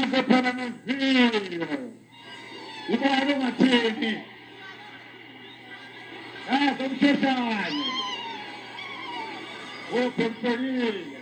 Casa para meu filho. E para uma time. Ah, vamos sentar. Ô, Portorinha.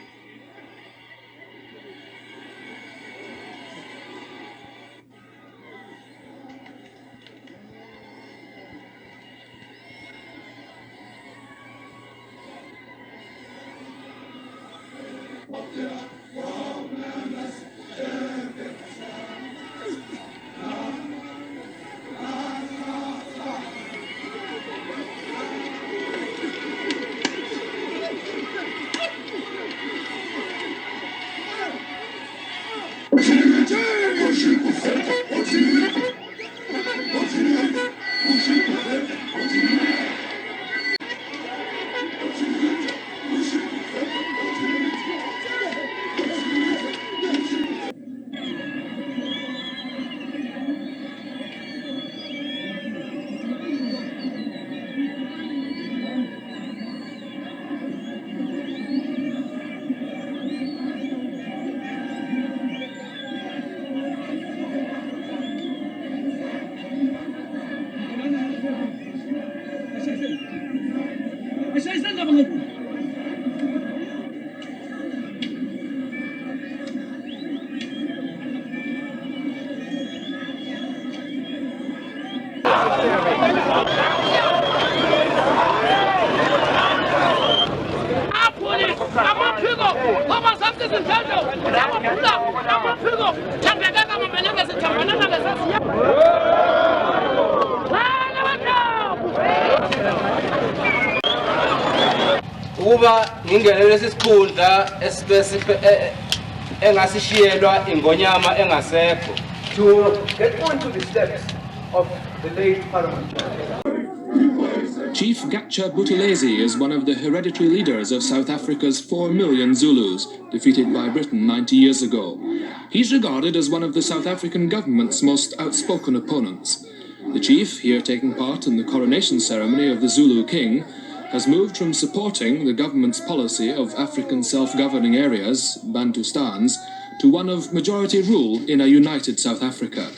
Ukuba ngingenele lesisikhundla engasishiyelwa ingonyama engasekho. To get onto the steps of the late Parliament. Chief Gacha Buthelezi is one of the hereditary leaders of South Africa's 4 million Zulus, defeated by Britain 90 years ago. He's regarded as one of the South African government's most outspoken opponents. The chief, here taking part in the coronation ceremony of the Zulu king, has moved from supporting the government's policy of African self-governing areas, Bantustans, to one of majority rule in a united South Africa.